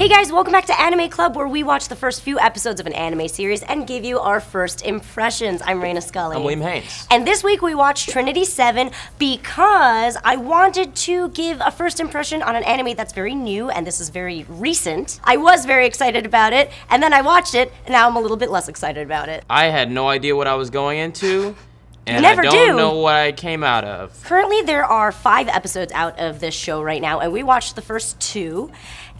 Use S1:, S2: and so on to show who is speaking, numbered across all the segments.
S1: Hey guys, welcome back to Anime Club, where we watch the first few episodes of an anime series and give you our first impressions. I'm Reina Scully.
S2: I'm William Haynes.
S1: And this week we watched Trinity 7 because I wanted to give a first impression on an anime that's very new, and this is very recent. I was very excited about it, and then I watched it, and now I'm a little bit less excited about it.
S2: I had no idea what I was going into, and
S1: I
S2: don't know what I came out of.
S1: Currently, there are 5 episodes out of this show right now, and we watched the first 2.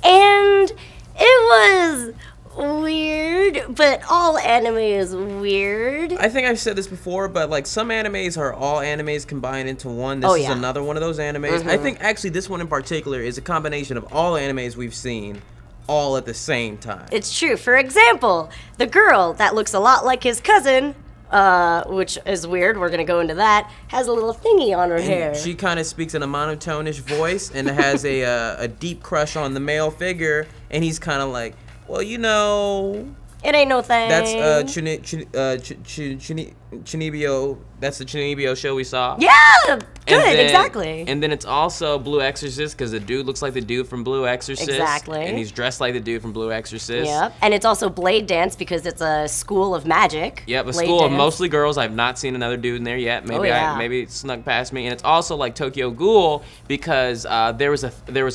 S1: And it was weird, but all anime is weird.
S2: I think I've said this before, but like some animes are all animes combined into one. This is another one of those animes. I think actually this one in particular is a combination of all animes we've seen all at the same time.
S1: It's true. For example, the girl that looks a lot like his cousin, which is weird, we're gonna go into that, has a little thingy on her hair.
S2: She kind of speaks in a monotone-ish voice and has a deep crush on the male figure, and he's kind of like, well, you know,
S1: it ain't no thing.
S2: That's Chunibyo. That's the Chunibyo show we saw.
S1: Yeah, good, exactly.
S2: And then it's also Blue Exorcist, because the dude looks like the dude from Blue Exorcist. Exactly. And he's dressed like the dude from Blue Exorcist.
S1: Yep. And it's also Blade Dance, because it's a school of magic.
S2: Yep, a school of mostly girls. I've not seen another dude in there yet. Maybe maybe it snuck past me. And it's also like Tokyo Ghoul, because there was a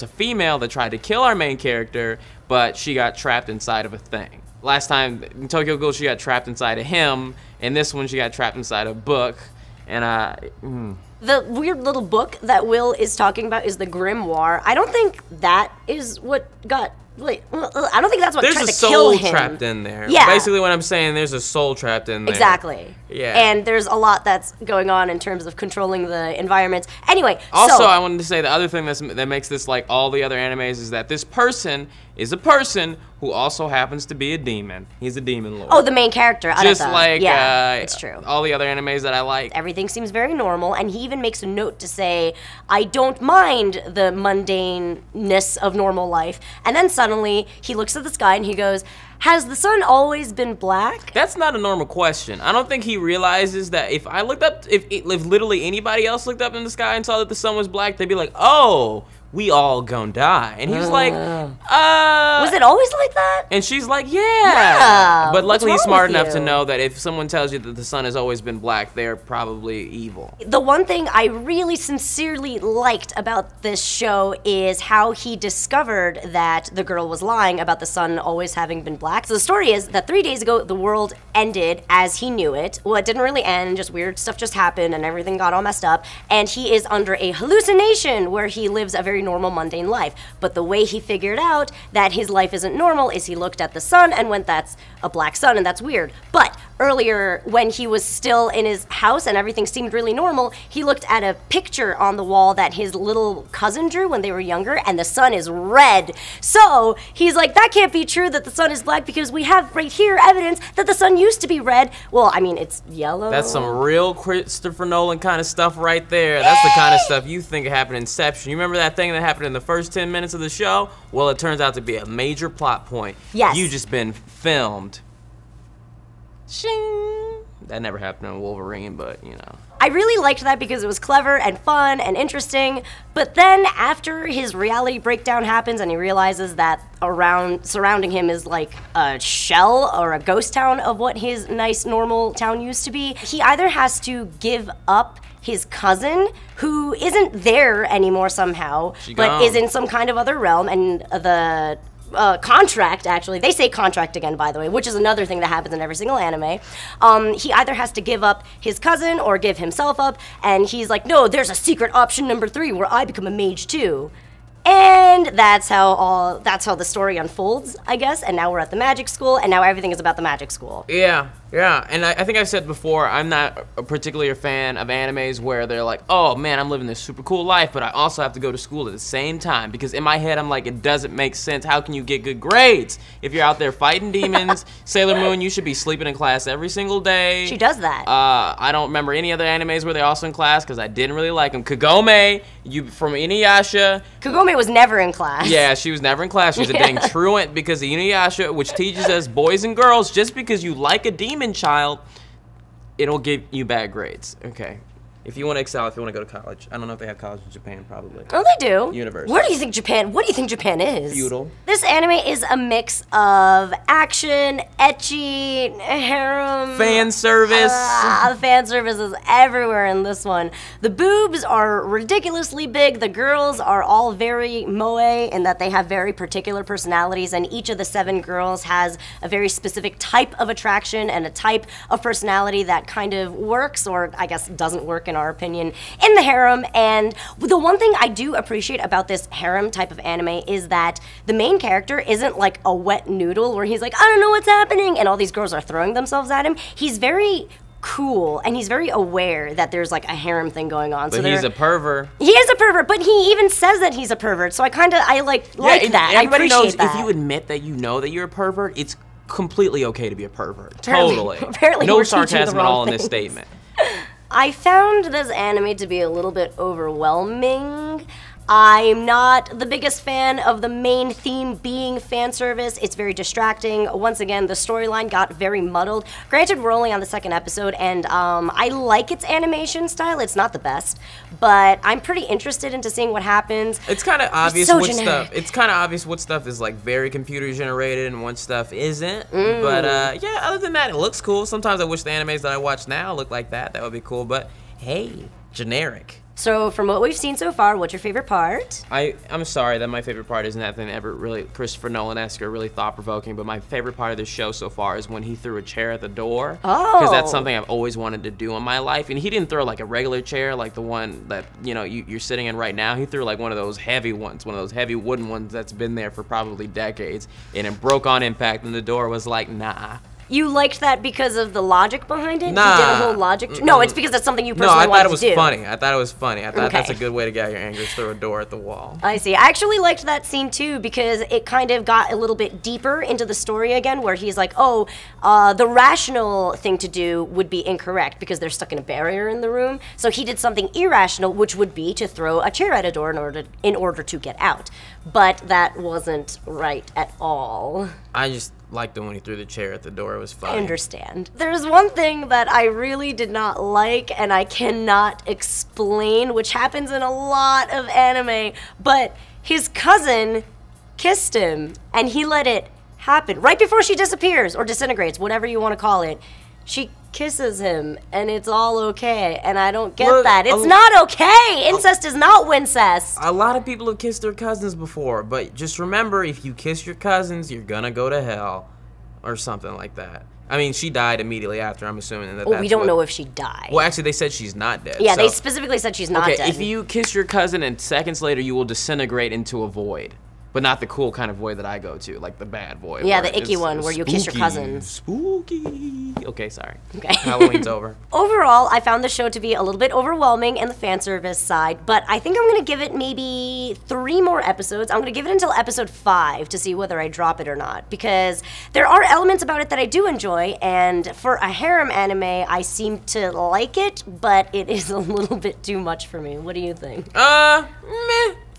S2: female that tried to kill our main character, but she got trapped inside of a thing. Last time in Tokyo Ghoul, she got trapped inside of him, and this one she got trapped inside a book. And
S1: the weird little book that Will is talking about is the Grimoire. I don't think that is what got. Like, I don't think that's what tried to kill him.
S2: There's a soul trapped in there.
S1: Yeah.
S2: Basically what I'm saying, there's a soul trapped in there.
S1: Exactly.
S2: Yeah.
S1: And there's a lot that's going on in terms of controlling the environment. Anyway,
S2: also, I wanted to say the other thing that makes this like all the other animes is that this person is a person who also happens to be a demon. He's a demon lord.
S1: Oh, the main character.
S2: Just like
S1: it's true.
S2: All the other animes that I like.
S1: Everything seems very normal, and he even makes a note to say, I don't mind the mundaneness of normal life. And then suddenly he looks at the sky and he goes, has the sun always been black?
S2: That's not a normal question. I don't think he realizes that if I looked up, if literally anybody else looked up in the sky and saw that the sun was black, they'd be like, oh, we all gonna die. And he's like,
S1: was it always like that?
S2: And she's like, yeah. But luckily he's smart enough to know that if someone tells you that the sun has always been black, they're probably evil.
S1: The one thing I really sincerely liked about this show is how he discovered that the girl was lying about the sun always having been black. So the story is that 3 days ago, the world ended as he knew it. Well, it didn't really end, just weird stuff just happened and everything got all messed up. And he is under a hallucination where he lives a very normal, mundane life. But the way he figured out that his life isn't normal is he looked at the sun and went, that's a black sun and that's weird. But earlier, when he was still in his house and everything seemed really normal, he looked at a picture on the wall that his little cousin drew when they were younger, and the sun is red. So he's like, that can't be true that the sun is black, because we have right here evidence that the sun used to be red. Well, I mean, it's yellow.
S2: That's some real Christopher Nolan kind of stuff right there. That's the kind of stuff you think happened in Inception. You remember that thing that happened in the first 10 minutes of the show? Well, it turns out to be a major plot point.
S1: Yes.
S2: You just been filmed. Shing. That never happened in Wolverine, but you know.
S1: I really liked that because it was clever and fun and interesting, but then after his reality breakdown happens and he realizes that surrounding him is like a shell or a ghost town of what his nice normal town used to be, he either has to give up his cousin, who isn't there anymore somehow, but is in some kind of other realm, and the contract, actually. They say contract again, by the way, which is another thing that happens in every single anime. He either has to give up his cousin or give himself up, and he's like, no, there's a secret option number 3 where I become a mage too. And that's how the story unfolds, I guess. And now we're at the magic school, and now everything is about the magic school.
S2: Yeah, and I think I've said before, I'm not particularly a fan of animes where they're like, oh man, I'm living this super cool life, but I also have to go to school at the same time. Because in my head, I'm like, it doesn't make sense. How can you get good grades if you're out there fighting demons? Sailor Moon, you should be sleeping in class every single day.
S1: She does that.
S2: I don't remember any other animes where they're also in class because I didn't really like them. Kagome, from Inuyasha.
S1: Kagome was never in class.
S2: Yeah, she was never in class. She was a dang truant because of Inuyasha, which teaches us boys and girls, just because you like a demon child, it'll give you bad grades. Okay. If you want to excel, if you want to go to college. I don't know if they have college in Japan, probably.
S1: Oh, they do.
S2: University.
S1: What do you think Japan is?
S2: Feudal.
S1: This anime is a mix of action, ecchi, harem.
S2: Fan service.
S1: The fan service is everywhere in this one. The boobs are ridiculously big. The girls are all very moe in that they have very particular personalities, and each of the 7 girls has a very specific type of attraction and a type of personality that kind of works, or I guess doesn't work in our opinion, in the harem. And the one thing I do appreciate about this harem type of anime is that the main character isn't like a wet noodle where he's like, I don't know what's happening, and all these girls are throwing themselves at him. He's very cool, and he's very aware that there's like a harem thing going on.
S2: But he's a pervert.
S1: He is a pervert, but he even says that he's a pervert, so I like that. I appreciate
S2: knows
S1: that.
S2: If you admit that you know that you're a pervert, it's completely okay to be a pervert.
S1: Apparently,
S2: Totally. No sarcasm at all in this statement.
S1: I found this anime to be a little bit overwhelming. I'm not the biggest fan of the main theme being fan service. It's very distracting. Once again, the storyline got very muddled. Granted, we're only on the 2nd episode, and I like its animation style. It's not the best, but I'm pretty interested into seeing what happens.
S2: It's kind of obvious
S1: so
S2: what
S1: generic.
S2: stuff. It's kind of obvious what stuff is like very computer generated and what stuff isn't. But yeah, other than that, it looks cool. Sometimes I wish the animes that I watch now look like that. That would be cool. But hey, generic.
S1: So from what we've seen so far, what's your favorite part?
S2: I'm sorry that my favorite part isn't anything ever really Christopher Nolan-esque or really thought-provoking, but my favorite part of this show so far is when he threw a chair at the door.
S1: Oh.
S2: Because that's something I've always wanted to do in my life. And he didn't throw like a regular chair like the one that, you know, you're sitting in right now. He threw like one of those heavy ones, one of those heavy wooden ones that's been there for probably decades. And it broke on impact, and the door was like, nah.
S1: You liked that because of the logic behind it?
S2: Nah.
S1: You did a whole logic? No, it's because that's something you personally wanted to do.
S2: No, I thought it was funny. I thought it was funny. I thought
S1: Okay.
S2: that's a good way to get out your anger, is throw a door at the wall.
S1: I see. I actually liked that scene too because it kind of got a little bit deeper into the story again, where he's like, oh, the rational thing to do would be incorrect because they're stuck in a barrier in the room. So he did something irrational, which would be to throw a chair at a door in order to get out. But that wasn't right at all.
S2: I just liked it when he threw the chair at the door. It was funny.
S1: I understand. There's one thing that I really did not like and I cannot explain, which happens in a lot of anime, but his cousin kissed him and he let it happen right before she disappears or disintegrates, whatever you want to call it. She kisses him and it's all okay, and I don't get that. It's not okay. Incest is not wincest.
S2: A lot of people have kissed their cousins before, but just remember, if you kiss your cousins, you're gonna go to hell or something like that. I mean, she died immediately after, I'm assuming. That
S1: We don't know if she died.
S2: Well, actually, they said she's not dead.
S1: Yeah,
S2: so.
S1: they specifically said she's not dead.
S2: Okay, if you kiss your cousin and seconds later you will disintegrate into a void. But not the cool kind of void that I go to, like the bad void.
S1: Yeah, the icky one where you kiss your cousins.
S2: Spooky. Okay, sorry.
S1: Okay.
S2: Halloween's over.
S1: Overall, I found the show to be a little bit overwhelming in the fan service side, but I think I'm going to give it maybe 3 more episodes. I'm going to give it until episode 5 to see whether I drop it or not, because there are elements about it that I do enjoy, and for a harem anime, I seem to like it, but it is a little bit too much for me. What do you think?
S2: Meh.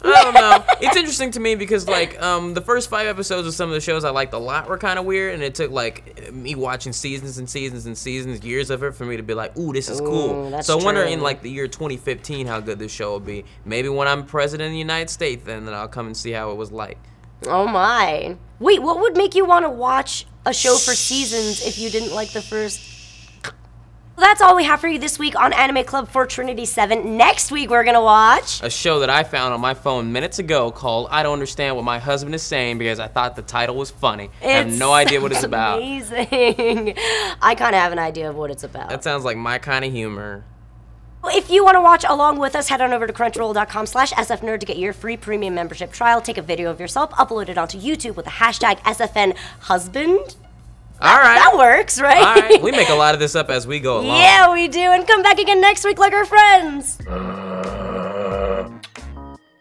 S2: I don't know. It's interesting to me because, like, the first 5 episodes of some of the shows I liked a lot were kind of weird, and it took, like, me watching seasons and seasons and seasons, years of it, for me to be like, ooh, this is cool. So I wonder in, like, the year 2015 how good this show will be. Maybe when I'm president of the United States, then I'll come and see how it was like.
S1: Oh, my. Wait, what would make you want to watch a show for seasons if you didn't like the first... That's all we have for you this week on Anime Club for Trinity 7. Next week, we're going to watch...
S2: a show that I found on my phone minutes ago called I Don't Understand What My Husband Is Saying because I thought the title was funny. I have no idea what it's about.
S1: Amazing. I kind of have an idea of what it's about.
S2: That sounds like my kind of humor.
S1: If you want to watch along with us, head on over to crunchyroll.com/SFNerd to get your free premium membership trial. Take a video of yourself, upload it onto YouTube with the hashtag SFNHusband.
S2: All right.
S1: That works, right?
S2: All right. We make a lot of this up as we go along.
S1: Yeah, we do. And come back again next week like our friends.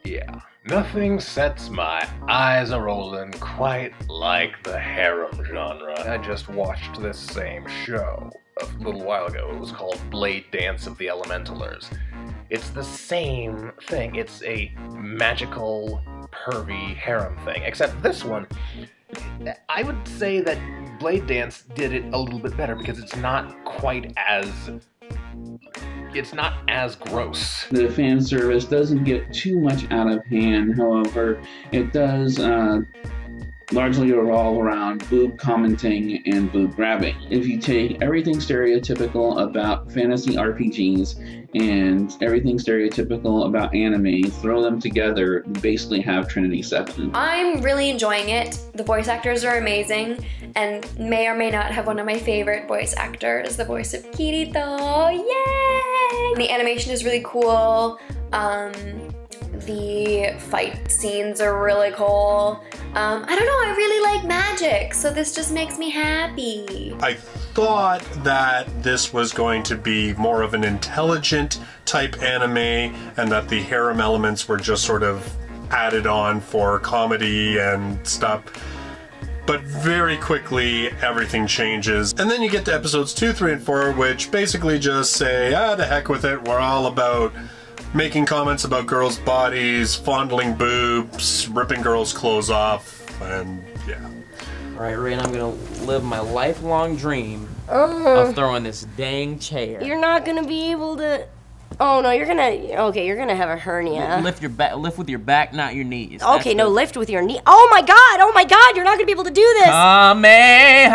S3: Yeah. Nothing sets my eyes a-rolling quite like the harem genre. I just watched this same show a little while ago. It was called Blade Dance of the Elementalers. It's the same thing. It's a magical, pervy harem thing. Except this one, I would say that Blade Dance did it a little bit better because it's not quite as it's not as gross.
S4: The fan service doesn't get too much out of hand, however, it does largely revolve around boob commenting and boob grabbing. If you take everything stereotypical about fantasy RPGs and everything stereotypical about anime, throw them together, you basically have Trinity Seven.
S5: I'm really enjoying it. The voice actors are amazing and may or may not have one of my favorite voice actors, the voice of Kirito. Yay! The animation is really cool. The fight scenes are really cool. I don't know, I really like magic, so this just makes me happy.
S6: I thought that this was going to be more of an intelligent type anime and that the harem elements were just sort of added on for comedy and stuff. But very quickly, everything changes. And then you get to episodes 2, 3, and 4, which basically just say, to heck with it, we're all about making comments about girls' bodies, fondling boobs, ripping girls' clothes off, and yeah.
S2: Alright, Reina, I'm gonna live my lifelong dream of throwing this dang chair.
S1: You're not gonna be able to... Oh no, you're gonna have a hernia.
S2: Lift with your back, not your knees.
S1: Okay, no, lift with your knee. Oh my god, you're not gonna be able to do this!
S2: Kamehameha!